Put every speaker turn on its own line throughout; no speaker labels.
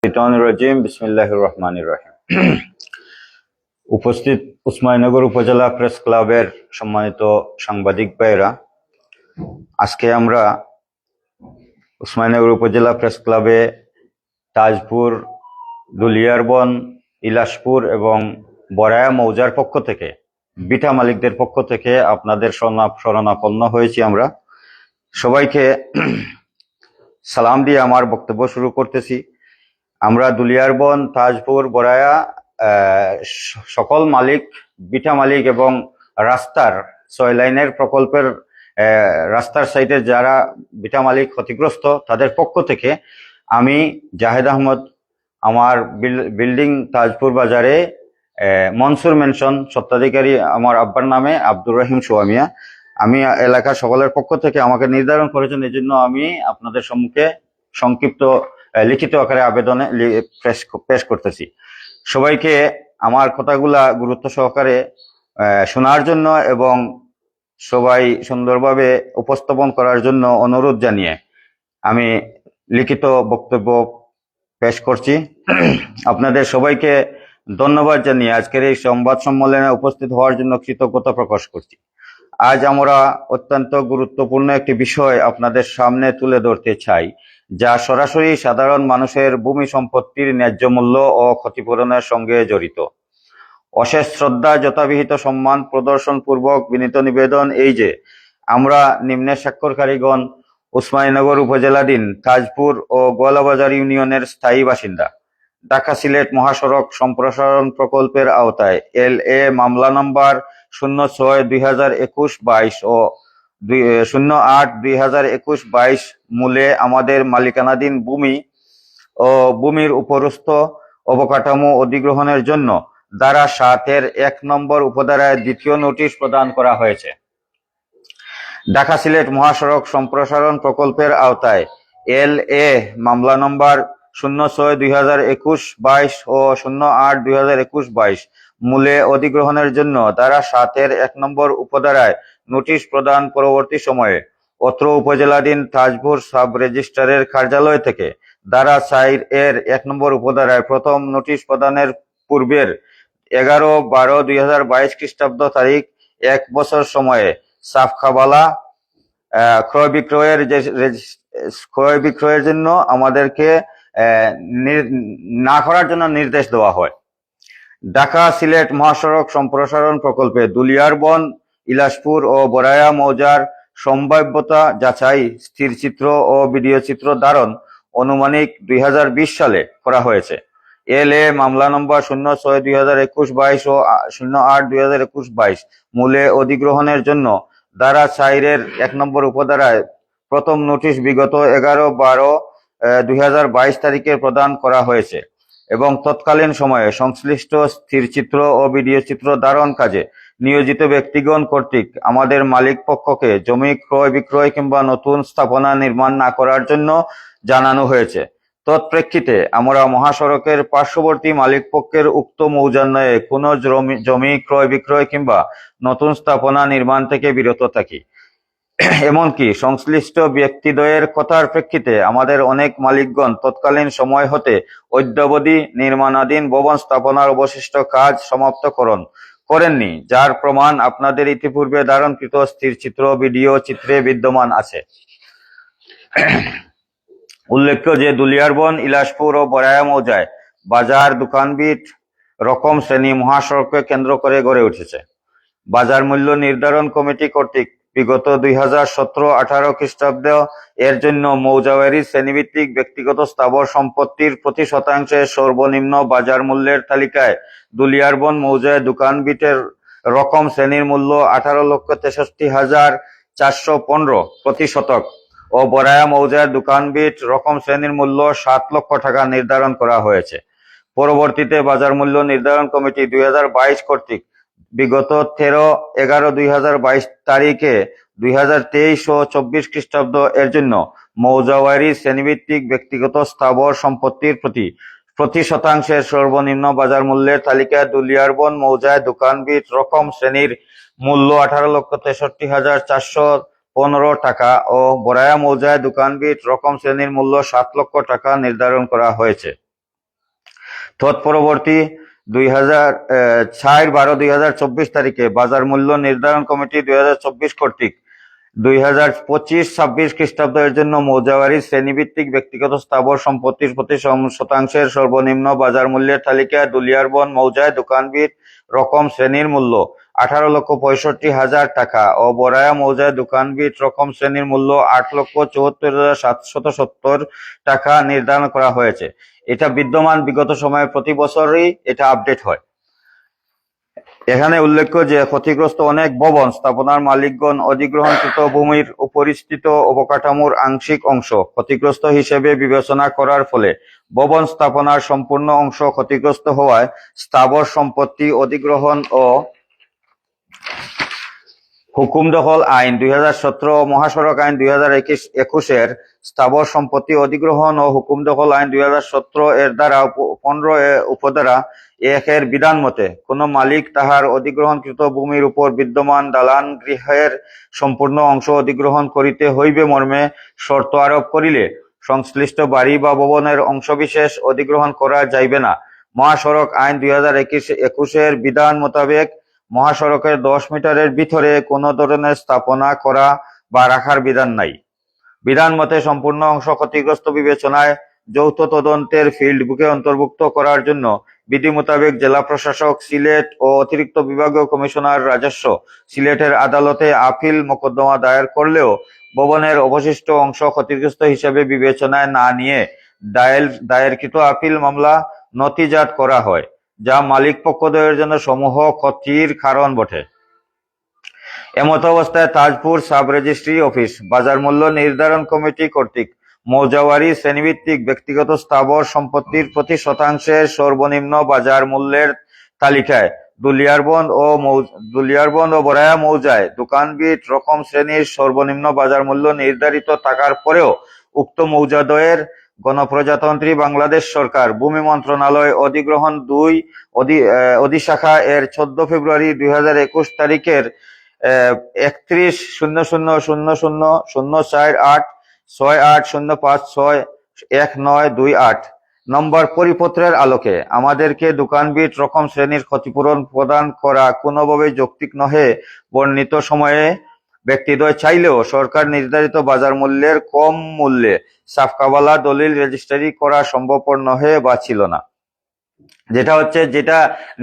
রাজিম বিসমিল্লাহির রহমানির রহিম। উপস্থিত উসমানীনগর উপজেলা প্রেস ক্লাবের সম্মানিত সাংবাদিক ভাইরা, আজকে আমরা উসমানীনগর উপজেলা প্রেস ক্লাবে তাজপুর, দুলিয়ারবন, ইলাশপুর এবং বরায়া মৌজার পক্ষ থেকে, বিটা মালিকদের পক্ষ থেকে আপনাদের শরণাপন্ন হয়েছি। আমরা সবাইকে সালাম দিয়ে আমার বক্তব্য শুরু করতেছি। আমরা দুলিয়ারবন, তাজপুর, বরায়া সকল মালিক, বিটা মালিক এবং রাস্তার 6 লাইনের প্রকল্পের রাস্তার সাইডে যারা বিটা মালিক ক্ষতিগ্রস্ত, তাদের পক্ষ থেকে আমি জাহেদ আহমদ, আমার বিল্ডিং তাজপুর বাজারে মনসুর মেনশন স্বত্বাধিকারী আমার আব্বার নামে আব্দুর রহিম সোয়ামিয়া, আমি এলাকার সকলের পক্ষ থেকে আমাকে নির্ধারণ করেছেন, এই জন্য আমি আপনাদের সম্মুখে সংক্ষিপ্ত লিখিত আকারে আবেদনে পেশ করতেছি। সবাইকে আমার কথাগুলা গুরুত্ব সহকারে শোনার জন্য এবং সবাই সুন্দরভাবে উপস্থাপন করার জন্য অনুরোধ জানিয়ে আমি লিখিত বক্তব্য পেশ করছি। আপনাদের সবাইকে ধন্যবাদ জানিয়ে আজকের এই সংবাদ সম্মেলনে উপস্থিত হওয়ার জন্য কৃতজ্ঞতা প্রকাশ করছি। আজ আমরা অত্যন্ত গুরুত্বপূর্ণ একটি বিষয় আপনাদের সামনে তুলে ধরতে চাই, যা সরাসরি সাধারণ মানুষের ভূমি সম্পত্তির ন্যায্য মূল্য ও ক্ষতিপূরণের সঙ্গে জড়িত। অশেষ শ্রদ্ধা, যথাবিহিত সম্মান প্রদর্শন পূর্বক বিনীত নিবেদন এই যে, আমরা নিম্নে স্বাক্ষরকারীগণ উসমানীনগর উপজেলাধীন তাজপুর ও গোয়ালাবাজার ইউনিয়নের স্থায়ী বাসিন্দা, ঢাকা সিলেট মহাসড়ক সম্প্রসারণ প্রকল্পের আওতায় LA মামলা নম্বর 06/2021-22 ও 08/2021-22 মূলে আমাদের মালিকানাধীন ভূমি ও ভূমির উপরস্থ অবকাঠামো অধিগ্রহণের জন্য ধারা 7-এর 1 নম্বর উপধারায় দ্বিতীয় নোটিশ প্রদান করা হয়েছে। ঢাকা সিলেট মহাসড়ক সম্প্রসারণ প্রকল্পের আওতায় LA মামলা নম্বর 06/2021-22 ও 08/2021-22 মূলে অধিগ্রহণের জন্য ধারা 7-এর 1 নম্বর উপধারায় নোটিশ প্রদান পরবর্তী সময়ে অত্র উপজেলাধীন তাজপুর সাব রেজিস্ট্রারের কার্যালয় থেকে ধারা 4-এর 1 নম্বর উপধারায় প্রথম নোটিশ প্রদানের পূর্বের 11/12/2022 খ্রিস্টাব্দ তারিখ 1 বছর সময়ে সাফখাবালা ক্রয় বিক্রয়ের জন্য আমাদেরকে না করার জন্য নির্দেশ দেওয়া হয়। ঢাকা সিলেট মহাসড়ক সম্প্রসারণ প্রকল্পে দুলিয়ারবন, ইলাশপুর ও বরায়া মৌজার সম্ভাব্যতা যাচাই স্থিরচিত্র ও ভিডিও চিত্র ধারণ অনুমানিক 2020 সালে করা হয়েছে। LA মামলা নম্বর 06/2021-22 ও 08/2021-22 মূলে অধিগ্রহণের জন্য ধারা 4-এর 1 নম্বর উপধারায় প্রথম নোটিশ বিগত 11/12/2022 তারিখে প্রদান করা হয়েছে এবং তৎকালীন সময়ে সংশ্লিষ্ট স্থিরচিত্র ও ভিডিও চিত্র ধারণ কাজে নিয়োজিত ব্যক্তিগণ কর্তৃক আমাদের মালিক পক্ষকে জমি ক্রয় বিক্রয় কিংবা নতুন স্থাপনা নির্মাণ না করার জন্য জানানো হয়েছে। তৎপ্রেক্ষিতে আমরা মহাসড়কের পার্শ্ববর্তী মালিক পক্ষের উক্ত মৌজান্বয়ে কোনো জমি ক্রয় বিক্রয় কিংবা নতুন স্থাপনা নির্মাণ থেকে বিরত থাকি। এমনকি সংশ্লিষ্ট ব্যক্তিদ্বয়ের কথার প্রেক্ষিতে আমাদের অনেক মালিকগণ তৎকালীন সময় হতে অদ্যাবধি নির্মাণাধীন ভবন স্থাপনার অবশিষ্ট কাজ সমাপ্ত করেননি, যার প্রমাণ আপনাদের ইতিপূর্বে ধারণকৃত স্থিরচিত্র ভিডিও চিত্রে বিদ্যমান আছে। উল্লেখ্য যে দুলিয়ারবন, ইলাশপুর ও বরায়া মৌজায় বাজার, দোকানবিট, রকম শ্রেণী মহাসড়ককে কেন্দ্র করে গড়ে উঠেছে। বাজার মূল্য নির্ধারণ কমিটি কর্তৃক বিগত 2017-18 খ্রিস্টাব্দ এর জন্য মৌজাওয়ারি শ্রেণীভিত্তিক ব্যক্তিগত স্থাবর সম্পত্তির প্রতি শতাংশের সর্বনিম্ন বাজার মূল্যের তালিকায় দুলিয়ারবন মৌজায় দোকানবিটের রকম শ্রেণীর মূল্য 18,63,415 প্রতি শতক ও বরায়া মৌজায় দোকানবিট রকম শ্রেণীর মূল্য 7 লক্ষ টাকা নির্ধারণ করা হয়েছে। পরবর্তীতে বাজার মূল্য নির্ধারণ কমিটি 2022 কর্তৃক বিগত 13/11/2022 তারিখে 2023 ও 24 খ্রিস্টাব্দ এর জন্য মৌজাওয়ারি শ্রেণীভিত্তিক ব্যক্তিগত স্থাবর সম্পত্তির প্রতি শতাংশের সর্বনিম্ন বাজার মূল্যের তালিকায় দুলিয়ারবন মৌজায় দোকানবিট রকম শ্রেণীর মূল্য 18,63,415 টাকা ও বরায়া মৌজায় দোকানবিট রকম শ্রেণীর মূল্য 7 লক্ষ টাকা নির্ধারণ করা হয়েছে। তৎপরবর্তী 4/12/2024 তারিখে বাজার মূল্য নির্ধারণ কমিটি 2024 কর্তৃক 2025-26 খ্রিস্টাব্দের জন্য মৌজাবাড়ি শ্রেণীভিত্তিক ব্যক্তিগত স্থাবর সম্পত্তির প্রতি শতাংশের সর্বনিম্ন বাজার মূল্যের তালিকা দুলিয়ারবন মৌজায় দোকানবিট রকম শ্রেণীর মূল্য 18,65,000 টাকা ও বরায়া মৌজায় দোকানবিট রকম শ্রেণীর মূল্য 8,74,770 টাকা নির্ধারণ করা হয়েছে। এটা বিদ্যমান, বিগত সময়ে প্রতি বছরই এটা আপডেট হয়। এখানে উল্লেখ্য যে ক্ষতিগ্রস্ত অনেক ভবন স্থাপনার মালিকগণ অধিগ্রহণকৃত ভূমির উপরিস্থিত অবকাঠামোর আংশিক অংশ ক্ষতিগ্রস্ত হিসেবে বিবেচনা করার ফলে ভবন স্থাপনার সম্পূর্ণ অংশ ক্ষতিগ্রস্ত হওয়ায় স্থাবর সম্পত্তি অধিগ্রহণ ও হুকুম দখল আইন 2017 ও মহাসড়ক আইন 2021 স্থাবর সম্পত্তি অধিগ্রহণ ও হুকুম দখল আইন 2017 এর দ্বারা 15 উপধারা 1 এর বিধান মতে কোন মালিক তাহার অধিগ্রহণকৃত ভূমির উপর বিদ্যমান দালান গৃহের সম্পূর্ণ অংশ অধিগ্রহণ করিতে হইবে মর্মে শর্ত আরোপ করিলে সংশ্লিষ্ট বাড়ি বা ভবনের অংশবিশেষ অধিগ্রহণ করা যাইবে না। মহাসড়ক আইন 2021 এর বিধান মোতাবেক মহাসড়কের 10 মিটারের ভিতরে কোন ধরনের স্থাপনা করা বা রাখার বিধান নাই। বিধান মতে সম্পূর্ণ অংশ ক্ষতিগ্রস্ত বিবেচনায় যৌথ তদন্তের ফিল্ড বুকে অন্তর্ভুক্ত করার জন্য বিধি মোতাবেক জেলা প্রশাসক সিলেট ও অতিরিক্ত বিভাগীয় কমিশনার রাজস্ব সিলেটের আদালতে আপিল মোকদ্দমা দায়ের করলেও ভবনের অবশিষ্ট অংশ ক্ষতিগ্রস্ত হিসেবে বিবেচনায় না নিয়ে দায়েরকৃত আপিল মামলা নথিজাত করা হয়, যা মালিক পক্ষদ্বয়ের জন্য সমূহ ক্ষতির কারণ বটে। এমত অবস্থায় তাজপুর সাব রেজিস্ট্রি অফিস বাজার মূল্য নির্ধারণ কমিটি কর্তৃক মৌজাবাড়ি শ্রেণীভিত্তিক ব্যক্তিগত স্থাবর সম্পত্তির প্রতি শতাংশের সর্বনিম্ন বাজার মূল্যের তালিকায় দুলিয়ারবন ও বরায়া মৌজায় দোকানবিট রকম শ্রেণীর সর্বনিম্ন বাজার মূল্য নির্ধারিত থাকার পরেও উক্ত মৌজাদ্বয়ের গণপ্রজাতন্ত্রী বাংলাদেশ সরকার ভূমি মন্ত্রণালয় অধিগ্রহণ 2 অধিশাখা এর 14 ফেব্রুয়ারি 2021 তারিখের 31/00/0486868056192 নম্বর পরিপত্রের আলোকে আমাদেরকে দোকানবিট রকম শ্রেণীর ক্ষতিপূরণ প্রদান করা কোনোভাবে যৌক্তিক নহে। বর্ণিত সময়ে ব্যক্তিদ্বয় চাইলেও সরকার নির্ধারিত বাজার মূল্যের কম মূল্যে সাফকাবালা দলিল রেজিস্ট্রি করা সম্ভবপর নহে বা ছিল না। যেটা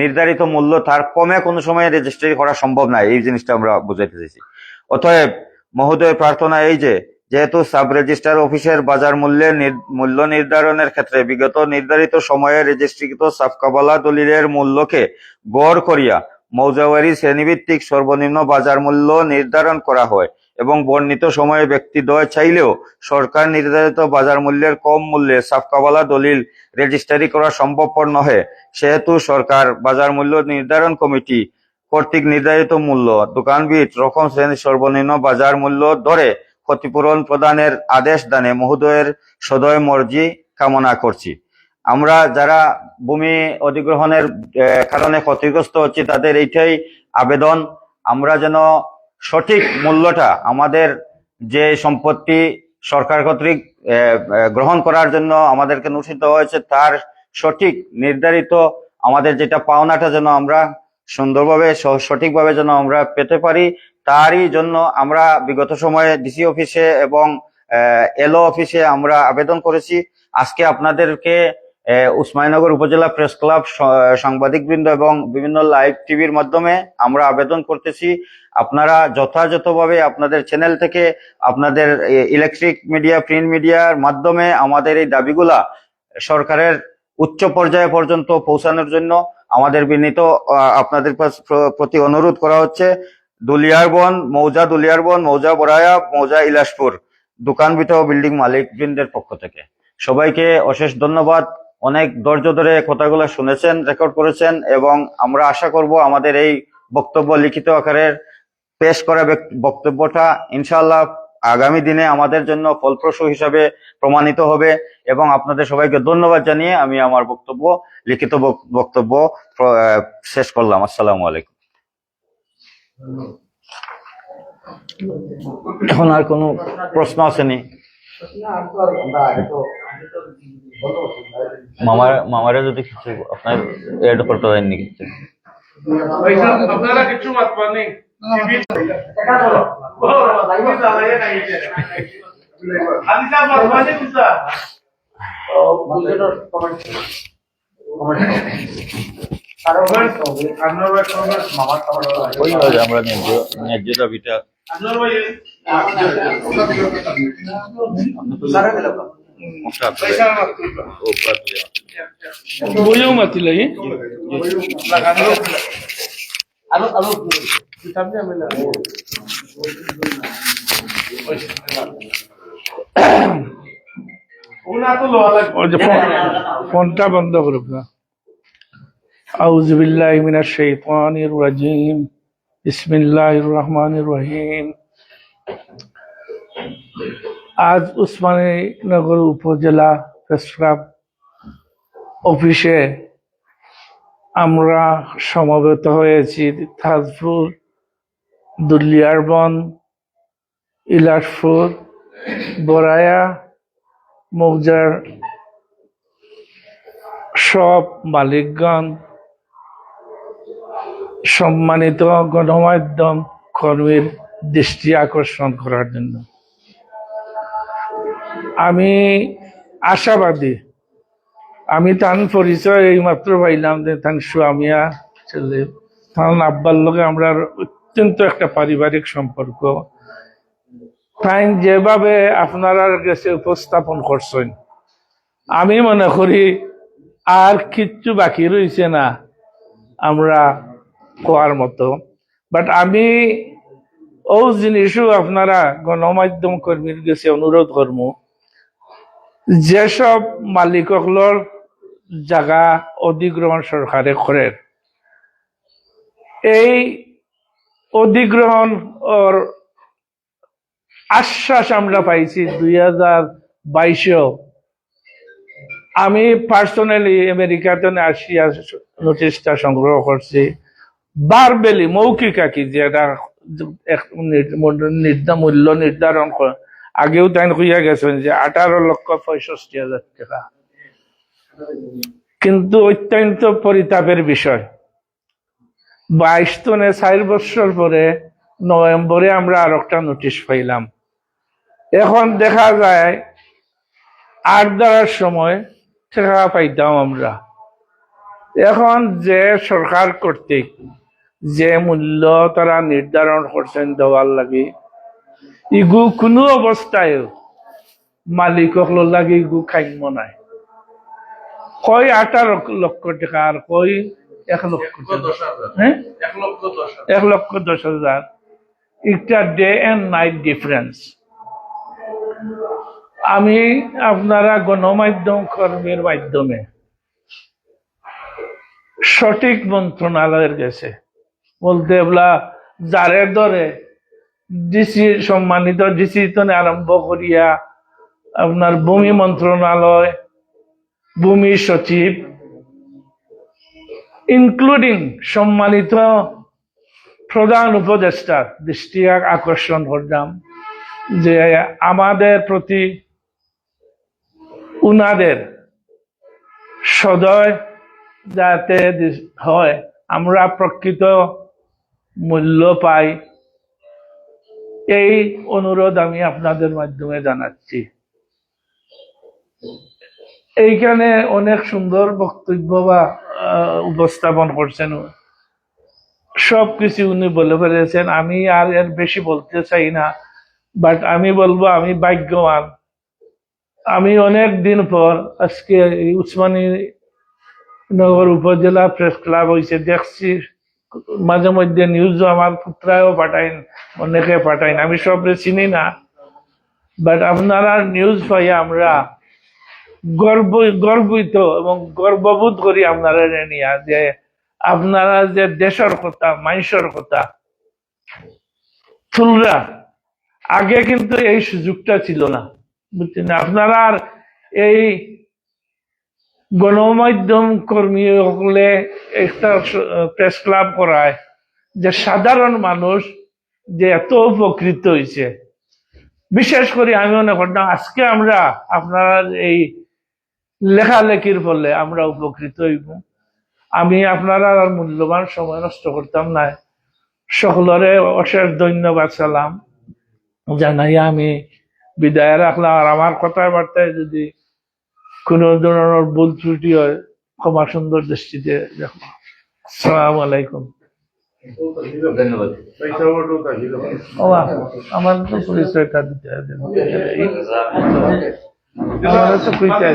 নির্ধারিত মূল্য তার কমে কোনো সময় রেজিস্ট্রি করা সম্ভব নয়, এই জিনিসটা আমরা বুঝাইতে চাইছি। অতএব মহোদয় প্রার্থনা এই যে, যেহেতু সাব রেজিস্ট্রার অফিসের বাজার মূল্য নির্ধারণের ক্ষেত্রে বিগত নির্ধারিত সময়ে রেজিস্ট্রিকৃত সাফকাবালা দলিলের মূল্যকে গড় করিয়া মৌজাবাড়ি শ্রেণীভিত্তিক সর্বনিম্ন বাজার মূল্য নির্ধারণ করা হয় এবং বর্ণিত সময়ে ব্যক্তিদ্বয় চাইলেও সরকার নির্ধারিত বাজার মূল্যের কম মূল্যে সাফকাবালা দলিল রেজিস্ট্রি করা সম্ভবপর নহে, সেহেতু সরকার বাজার মূল্য নির্ধারণ কমিটি কর্তৃক নির্ধারিত মূল্য দোকানবিট রকম শ্রেণীর সর্বনিম্ন বাজার মূল্য ধরে ক্ষতিপূরণ প্রদানের আদেশ দানে মহোদয়ের সদয় মর্জি কামনা করছি। আমরা যারা ভূমি অধিগ্রহণের কারণে ক্ষতিগ্রস্ত হচ্ছি তাদের এইটাই আবেদন, আমরা যেন সঠিক মূল্যটা, আমাদের যে সম্পত্তি সরকার কর্তৃক গ্রহণ করার জন্য আমাদেরকে নোটিশ দেওয়া হয়েছে তার সঠিক নির্ধারিত আমাদের যেটা পাওনাটা যেন আমরা সুন্দরভাবে সঠিকভাবে যেন আমরা পেতে পারি, তারই জন্য আমরা বিগত সময়ে ডিসি অফিসে এবং এলও অফিসে আমরা আবেদন করেছি। আজকে আপনাদেরকে উসমানীনগর উপজেলা প্রেস ক্লাব সাংবাদিকবৃন্দ এবং বিভিন্ন লাইভ টিভির মাধ্যমে আমরা আবেদন করতেছি, আপনারা যথাযথভাবে আপনাদের চ্যানেল থেকে আপনাদের ইলেকট্রিক মিডিয়া প্রিন্ট মিডিয়ার মাধ্যমে আমাদের এই দাবিগুলা সরকারের উচ্চ পর্যায়ে পর্যন্ত পৌঁছানোর জন্য আমাদের বিনীত আপনাদের প্রতি অনুরোধ করা হচ্ছে। দুলিয়ারবন মৌজা বরায়া মৌজা ইলাসপুর দোকানবিট ও বিল্ডিং মালিক বৃন্দের পক্ষ থেকে সবাইকে অশেষ ধন্যবাদ। অনেক ধৈর্য ধরে কথাগুলো শুনেছেন, রেকর্ড করেছেন এবং আমরা আশা করব আমাদের এই বক্তব্য লিখিত আকারে পেশ করা বক্তব্যটা ইনশাআল্লাহ আগামী দিনে আমাদের জন্য ফলপ্রসূ হিসাবে প্রমাণিত হবে এবং আপনাদের সবাইকে ধন্যবাদ জানিয়ে আমি আমার লিখিত বক্তব্য শেষ করলাম। আসসালামু আলাইকুম। এখন আর কোনো প্রশ্ন আসেনি? মামারে যদি কিছু আপনার এড করতে পারেননি কিছু
আপনারা কিছু মাত পানি
ওই আমরা ন্যায্য দাবিটা
বইও মাতিলাই ফোনটা বন্ধ করুক না। আউযু বিল্লাহি মিনাশ শাইতানির রাজিম। বিসমিল্লাহির রহমানির রহিম। আজ উসমানীনগর উপজেলা প্রেস ক্লাব অফিসে আমরা সমবেত হয়েছি তাজপুর, দুলিয়ারবন, ইলাসপুর, বরায়া মৌজার সব মালিকগণ, সম্মানিত গণমাধ্যম কর্মীর দৃষ্টি আকর্ষণ করার জন্য। আমি আশাবাদী, আমি তার পরিচয় এইমাত্র পাইলাম যে তার স্বামিয়া ছেলে, তার আব্বার লগে আমরা অত্যন্ত একটা পারিবারিক সম্পর্ক। তাই যেভাবে আপনারা কাছে উপস্থাপন করছেন, আমি মনে করি আর কিচ্ছু বাকি রয়েছে না আমরা কোয়ার মতো। বাট আমি ও জিনিসও আপনারা গণমাধ্যম কর্মীর কাছে অনুরোধ করব, যেসব মালিকগুলোর জায়গা অধিগ্রহণ সরকারে করে, এই অধিগ্রহণ ওর আশ্বাস আমরা পাইছি 2022-এও। আমি পার্সোনালি আমেরিকাতে আসিয়া নোটিশটা সংগ্রহ করছি। বারবেলি মৌখিক আঁকি যেটা মূল্য নির্ধারণ করে, আগেও তাই হইয়া গেছেন যে 18,65,000 টাকা। কিন্তু অত্যন্ত পরিতাপের বিষয়, 4 বছর পরে নভেম্বরে আমরা আর একটা নোটিশ পাইলাম। এখন দেখা যায় 8 দেওয়ার সময় টাকা পাইতাম আমরা। এখন যে সরকার কর্তৃক যে মূল্য তারা নির্ধারণ করছেন দেওয়ার লাগে, ইগু কোনো অবস্থায় মালিক লাগে ইগু খাইম নাই। কই 18 লক্ষ টাকা আর কই 1 লক্ষ টাকা, হ্যাঁ 1,10,000। এটা ডে এন্ড নাইট ডিফারেন্স। আমি আপনারা গণমাধ্যম কর্মীর মাধ্যমে সঠিক মন্ত্রণালয়ের গেছে বলতে বলা যারে ধরে ডিসি, সম্মানিত ডিসি তনে আরম্ভ করিয়া আপনার ভূমি মন্ত্রণালয়, ভূমি সচিব, ইনক্লুডিং সম্মানিত প্রধান উপদেষ্টার দৃষ্টি আকর্ষণ করলাম যে আমাদের প্রতি উনাদের সদয় যাতে হয়, আমরা প্রকৃত মূল্য পাই, এই অনুরোধ আমি আপনাদের মাধ্যমে জানাচ্ছি। এইখানে অনেক সুন্দর বক্তব্য বা উপস্থাপন করছেন, সবকিছু উনি বলে ফেলেছেন। আমি আর এর বেশি বলতে চাই না, বাট আমি বলবো আমি ভাগ্যবান। আমি অনেক দিন পর আজকে উসমানীনগর উপজেলা প্রেস ক্লাব হয়েছে, দেখছি মাঝে মধ্যে নিউজও আমার পুত্রায়ও পাঠাইন, অনেকে পাঠাইন, আমি সবরে চিনি না, বাট আপনারা নিউজ পাই আমরা গর্বিত এবং গর্ববোধ করি আপনারা নিয়ে, যে আপনারা যে দেশের কথা, মানুষের কথা তুলরা। আগে কিন্তু এই সুযোগটা ছিল না, বুঝছেন। আপনারা এই গণমাধ্যম কর্মী হলে একটা প্রেস ক্লাব করায়, যে সাধারণ মানুষ যে এত উপকৃত হয়েছে, বিশেষ করে আমি মনে করতাম আজকে আমরা আপনার এই লেখালেখির ফলে আমরা উপকৃত হইব। আমি আপনারা আর মূল্যবান সময় নষ্ট করতাম না। সকলরে অশেষ ধন্যবাদ সালাম জানাই আমি বিদায় রাখলাম। আর আমার কথাবার্তায় যদি কোনো ধরনের ভুল ত্রুটি হয় ক্ষমা সুন্দর দৃষ্টিতে দেখো। আসসালামু আলাইকুম। ও আমার তো পরিচয়টা দিতে হবে। আমার তো পরিচয়